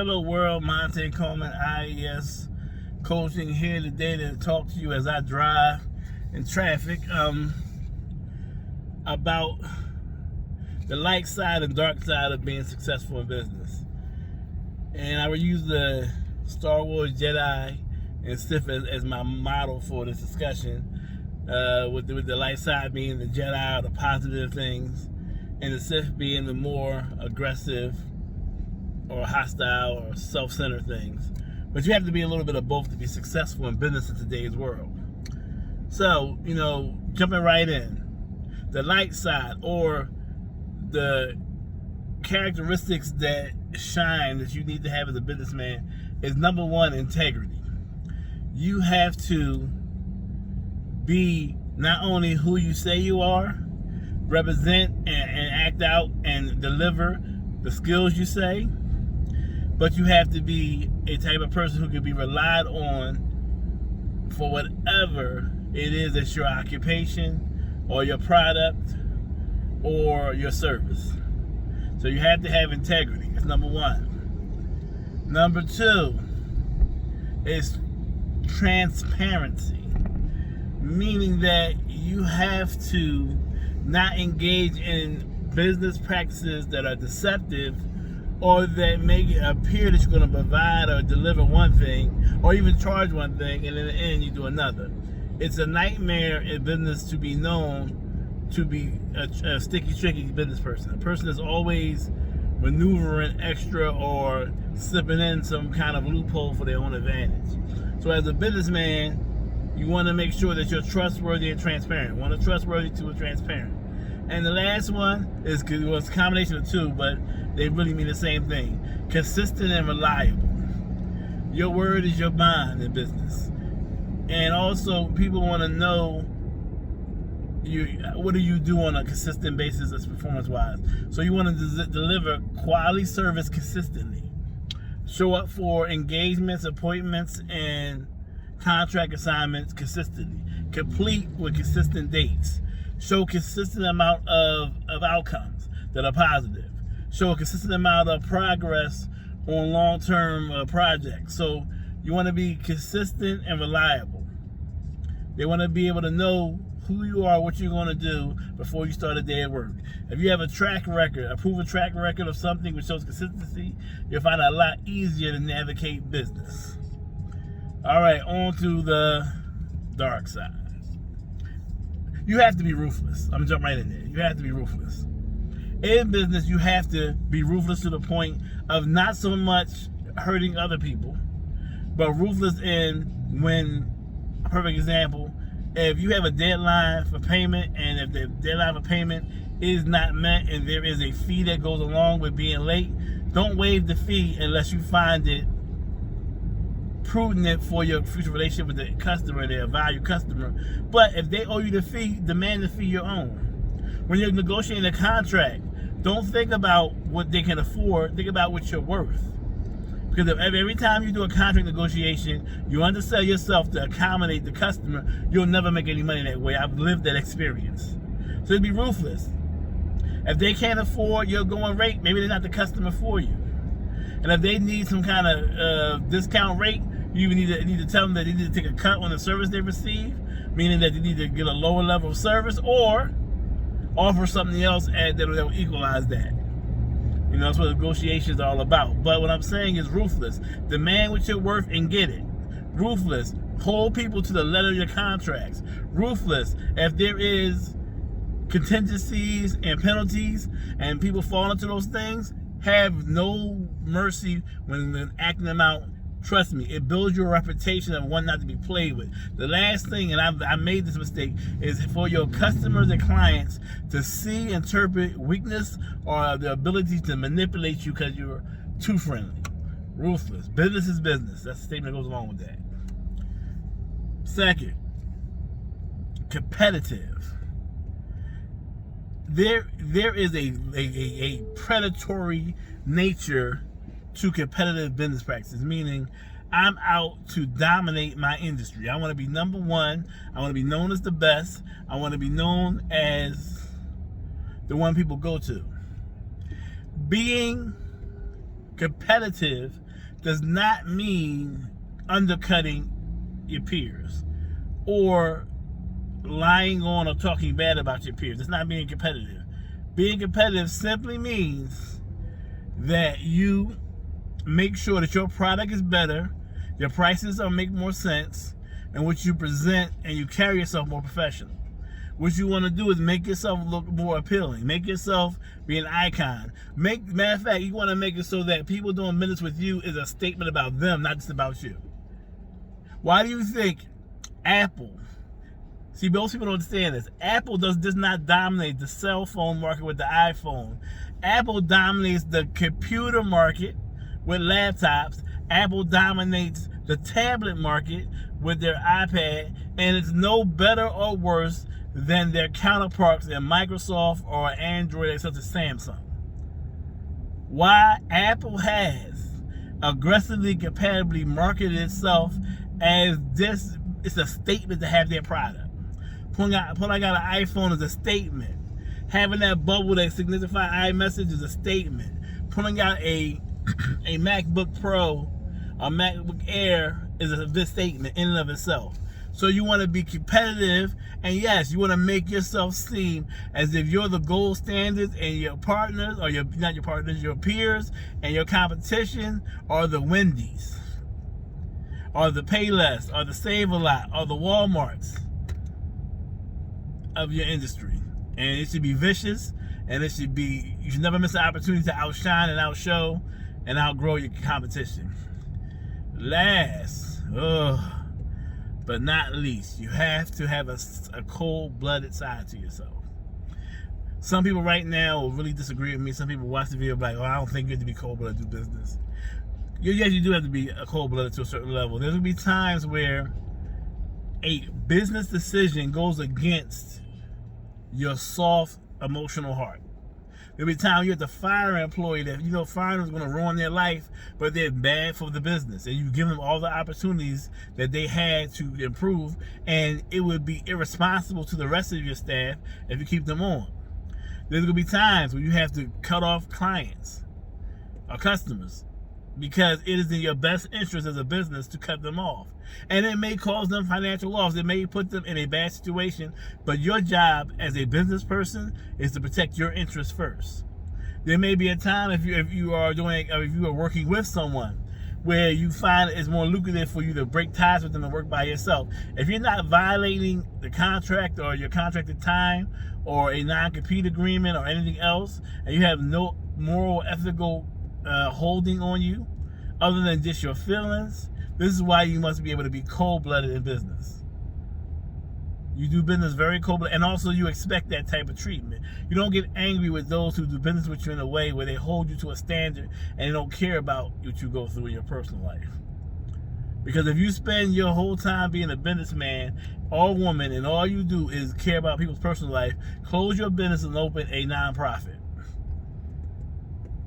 Hello world, Monte Coleman, IES Coaching here today to talk to you as I drive in traffic about the light side and dark side of being successful in business. And I will use the Star Wars Jedi and Sith as my model for this discussion, with the light side being the Jedi, the positive things, and the Sith being the more aggressive or hostile or self-centered things. But you have to be a little bit of both to be successful in business in today's world. So, jumping right in, the light side, or the characteristics that shine that you need to have as a businessman, is number one, integrity. You have to be not only who you say you are, represent and act out and deliver the skills you say, but you have to be a type of person who can be relied on for whatever it is that's your occupation or your product or your service. So you have to have integrity. That's number one. Number two is transparency, meaning that you have to not engage in business practices that are deceptive or that make it appear that you're going to provide or deliver one thing or even charge one thing, and in the end you do another. It's a nightmare in business to be known to be a sticky, tricky business person. A person that's always maneuvering extra or slipping in some kind of loophole for their own advantage. So as a businessman, you want to make sure that you're trustworthy and transparent. You want to trustworthy to a transparent. And the last one is, well, it's a combination of two, but they really mean the same thing. Consistent and reliable. Your word is your bond in business. And also, people want to know what do you do on a consistent basis as performance-wise. So you want to deliver quality service consistently. Show up for engagements, appointments, and contract assignments consistently. Complete with consistent dates. Show consistent amount of outcomes that are positive. Show a consistent amount of progress on long-term projects. So you want to be consistent and reliable. They want to be able to know who you are, what you're going to do before you start a day at work. If you have a track record, a proven track record of something which shows consistency, you'll find it a lot easier to navigate business. All right, on to the dark side. You have to be ruthless. I'm gonna jump right in there. You have to be ruthless. In business, you have to be ruthless to the point of not so much hurting other people, but ruthless in when, a perfect example, if you have a deadline for payment, and if the deadline for payment is not met and there is a fee that goes along with being late, don't waive the fee unless you find it prudent for your future relationship with the customer, their valued customer. But if they owe you the fee, demand the fee your own. When you're negotiating a contract, don't think about what they can afford, think about what you're worth. Because if every time you do a contract negotiation, you undersell yourself to accommodate the customer, you'll never make any money that way. I've lived that experience. So be ruthless. If they can't afford your going rate, maybe they're not the customer for you. And if they need some kind of discount rate, you need to tell them that they need to take a cut on the service they receive, meaning that they need to get a lower level of service or offer something else that will equalize that. That's what negotiations are all about. But what I'm saying is ruthless. Demand what you're worth and get it. Ruthless. Hold people to the letter of your contracts. Ruthless. If there is contingencies and penalties and people fall into those things, have no mercy when acting them out. Trust me, it builds your reputation of one not to be played with. The last thing, and I made this mistake, is for your customers and clients to see, interpret weakness or the ability to manipulate you because you're too friendly. Ruthless. Business is business. That's the statement that goes along with that. Second, competitive. There is a predatory nature to competitive business practices, meaning I'm out to dominate my industry. I want to be number one. I want to be known as the best. I want to be known as the one people go to. Being competitive does not mean undercutting your peers or lying on or talking bad about your peers. It's not being competitive. Being competitive simply means that you make sure that your product is better, your prices make more sense, and what you present and you carry yourself more professional. What you want to do is make yourself look more appealing. Make yourself be an icon. Matter of fact, you want to make it so that people doing business with you is a statement about them, not just about you. Why do you think Apple, see, most people don't understand this, Apple does not dominate the cell phone market with the iPhone. Apple dominates the computer market with laptops. Apple dominates the tablet market with their iPad, and it's no better or worse than their counterparts in Microsoft or Android such as Samsung. Why? Apple has aggressively, compatibly marketed itself as this. It's a statement to have their product. Pulling out an iPhone is a statement. Having that bubble that signifies iMessage is a statement. Pulling out a MacBook Pro or MacBook Air is a big statement in and of itself. So you want to be competitive, and yes, you want to make yourself seem as if you're the gold standards, and your partners, or not your partners, your peers and your competition are the Wendy's, or the Payless, or the Save-A-Lot, or the Walmarts of your industry. And it should be vicious, and you should never miss an opportunity to outshine and outshow and outgrow your competition. Last, but not least, you have to have a cold-blooded side to yourself. Some people right now will really disagree with me. Some people watch the video like, I don't think you have to be cold-blooded to do business. Yes, you do have to be a cold-blooded to a certain level. There's going to be times where a business decision goes against your soft, emotional heart. There'll be times you have to fire an employee that firing is going to ruin their life, but they're bad for the business, and you give them all the opportunities that they had to improve, and it would be irresponsible to the rest of your staff if you keep them on. There's going to be times where you have to cut off clients or customers because it is in your best interest as a business to cut them off. And it may cause them financial loss. It may put them in a bad situation, but your job as a business person is to protect your interests first. There may be a time if you are working with someone where you find it's more lucrative for you to break ties with them and work by yourself. If you're not violating the contract or your contracted time or a non-compete agreement or anything else, and you have no moral, ethical holding on you other than just your feelings, this is why you must be able to be cold-blooded in business. You do business very cold-blooded, and also you expect that type of treatment. You don't get angry with those who do business with you in a way where they hold you to a standard and they don't care about what you go through in your personal life. Because if you spend your whole time being a businessman or woman and all you do is care about people's personal life, close your business and open a nonprofit.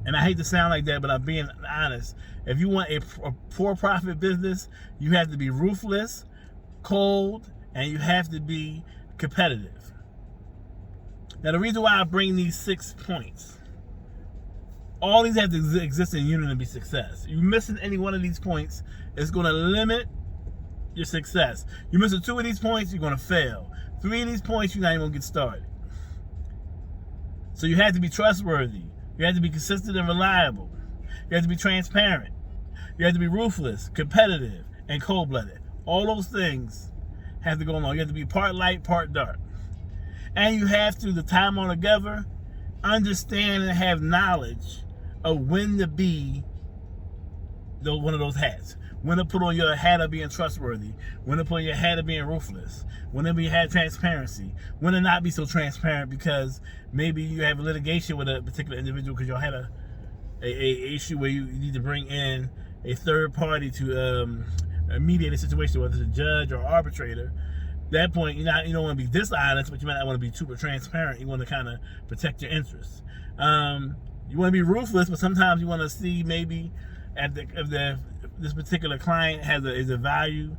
And I hate to sound like that, but I'm being honest. If you want a for-profit business, you have to be ruthless, cold, and you have to be competitive. Now, the reason why I bring these 6 points, all these have to exist in unison to be success. You're missing any one of these points, it's going to limit your success. You're missing 2 of these points, you're going to fail. 3 of these points, you're not even going to get started. So you have to be trustworthy. You have to be consistent and reliable. You have to be transparent. You have to be ruthless, competitive, and cold-blooded. All those things have to go along. You have to be part light, part dark. And you have to, the time on together, understand and have knowledge of when to be one of those hats. When to put on your hat of being trustworthy. When to put on your hat of being ruthless. When to have transparency. When to not be so transparent because maybe you have a litigation with a particular individual because y'all had a issue where you need to bring in a third party to mediate a situation, whether it's a judge or arbitrator. At that point, you don't want to be dishonest, but you might not want to be super transparent. You want to kind of protect your interests. You want to be ruthless, but sometimes you want to see maybe this particular client is a value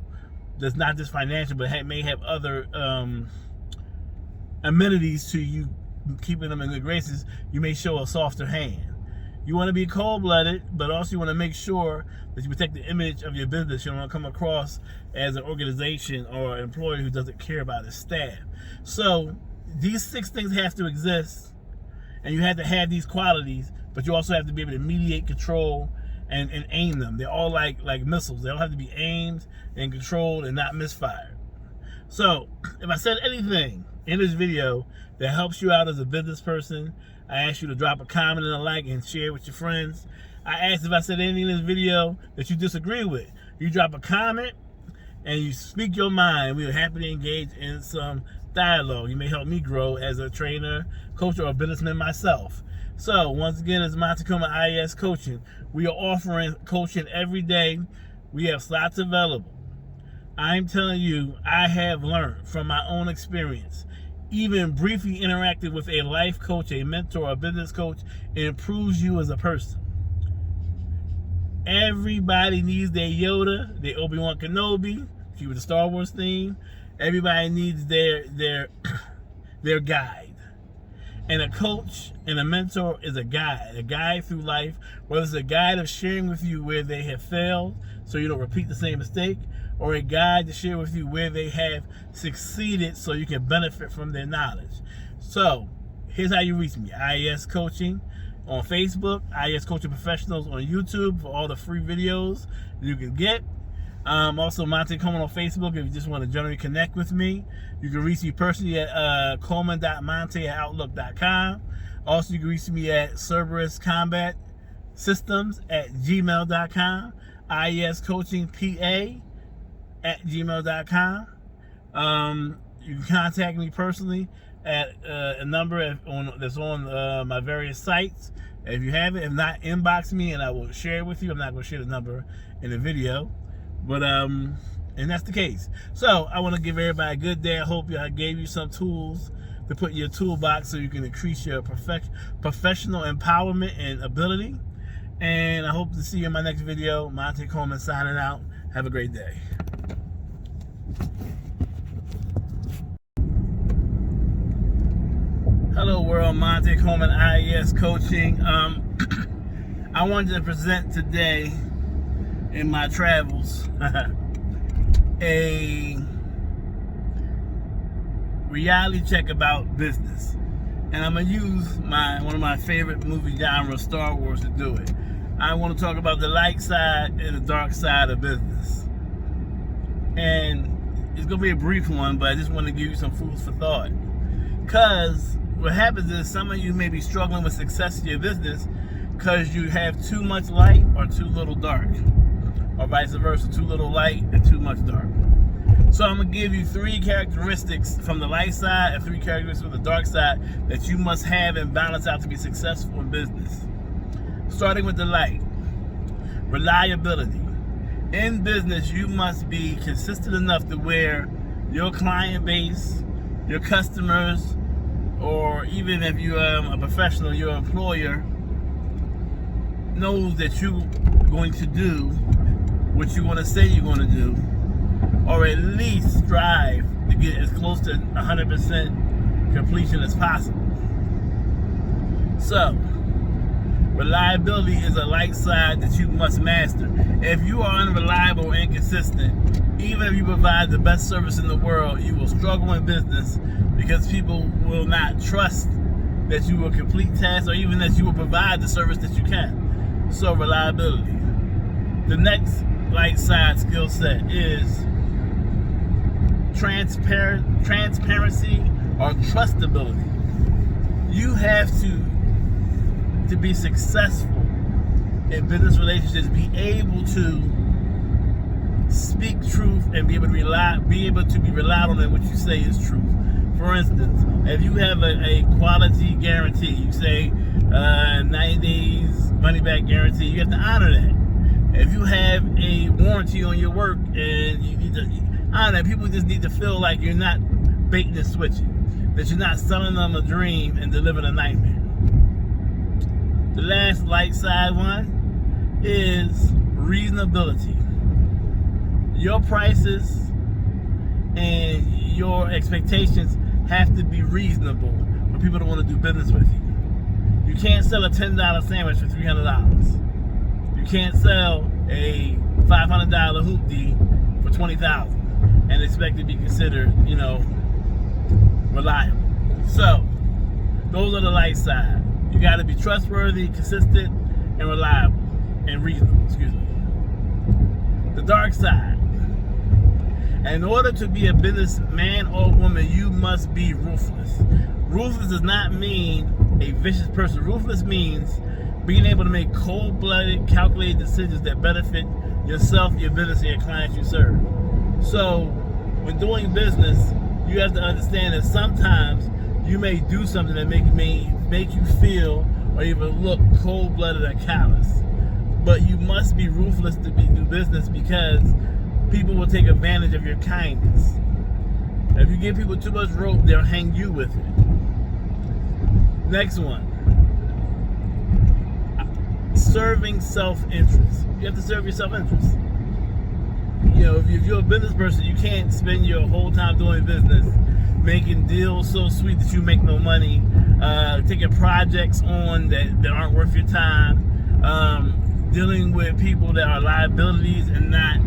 that's not just financial, but may have other amenities to you keeping them in good graces. You may show a softer hand. You want to be cold-blooded, but also you want to make sure that you protect the image of your business. You don't want to come across as an organization or an employer who doesn't care about his staff. So these 6 things have to exist, and you have to have these qualities, but you also have to be able to mediate, control, and aim them. They're all like missiles. They all have to be aimed and controlled and not misfired. So if I said anything in this video that helps you out as a business person, I ask you to drop a comment and a like and share with your friends. I asked if I said anything in this video that you disagree with. You drop a comment and you speak your mind. We are happy to engage in some dialogue. You may help me grow as a trainer, coach, or a businessman myself. So once again, it's Monte Coleman IES Coaching. We are offering coaching every day. We have slots available. I'm telling you, I have learned from my own experience. Even briefly interacting with a life coach, a mentor, a business coach, it improves you as a person. Everybody needs their Yoda, their Obi-Wan Kenobi, if with the Star Wars theme. Everybody needs their guide. And a coach and a mentor is a guide through life, whether it's a guide of sharing with you where they have failed so you don't repeat the same mistake, or a guide to share with you where they have succeeded so you can benefit from their knowledge. So here's how you reach me. IES Coaching on Facebook, IES Coaching Professionals on YouTube for all the free videos you can get. Also Monte Coleman on Facebook if you just want to generally connect with me. You can reach me personally at coleman.monte@outlook.com. Also you can reach me at cerberuscombatsystems@gmail.com, iescoachingpa@gmail.com. You can contact me personally at a number that's on my various sites. If you have it, if not, inbox me and I will share it with you. I'm not going to share the number in the video, but and that's the case. So I want to give everybody a good day. I hope I gave you some tools to put in your toolbox so you can increase your professional empowerment and ability. And I hope to see you in my next video. Monte Coleman signing out. Have a great day. Hello world, Monte Coleman IES Coaching. I wanted to present today in my travels a reality check about business. And I'm going to use one of my favorite movie genres, Star Wars, to do it. I want to talk about the light side and the dark side of business. And it's going to be a brief one, but I just want to give you some food for thought. Because what happens is some of you may be struggling with success in your business because you have too much light or too little dark. Or vice versa, too little light and too much dark. So I'm going to give you 3 characteristics from the light side and 3 characteristics from the dark side that you must have and balance out to be successful in business. Starting with the light. Reliability. In business, you must be consistent enough to where your client base, your customers, or even if you're a professional, your employer knows that you're going to do what you want to say you're going to do, or at least strive to get as close to 100% completion as possible. So, reliability is a light side that you must master. If you are unreliable or inconsistent, even if you provide the best service in the world, you will struggle in business because people will not trust that you will complete tasks or even that you will provide the service that you can. So, reliability. The next light side skill set is transparency or trustability. You have to be successful in business relationships, be able to speak truth and be able to be relied on that what you say is truth. For instance, if you have a quality guarantee, you say 90 days money back guarantee, you have to honor that. If you have a warranty on your work and you need to honor that, people just need to feel like you're not baiting and switching, that you're not selling them a dream and delivering a nightmare. The last light side one is reasonability. Your prices and your expectations have to be reasonable for people to want to do business with you. You can't sell a $10 sandwich for $300. You can't sell a $500 hoopty for $20,000 and expect to be considered, reliable. So, those are the light side. You got to be trustworthy, consistent, and reliable, and reasonable. Excuse me. The dark side. In order to be a businessman or woman, you must be ruthless. Ruthless does not mean a vicious person. Ruthless means being able to make cold-blooded, calculated decisions that benefit yourself, your business, and your clients you serve. So, when doing business, you have to understand that sometimes you may do something that may make you feel or even look cold-blooded or callous. But you must be ruthless to do business, because people will take advantage of your kindness. If you give people too much rope, they'll hang you with it. Next one. Serving self-interest. You have to serve your self-interest. If you're a business person, you can't spend your whole time doing business making deals so sweet that you make no money, taking projects on that aren't worth your time, dealing with people that are liabilities and not,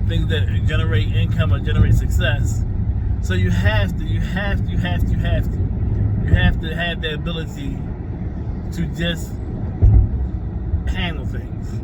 things that generate income or generate success. So you have to have the ability to just handle things.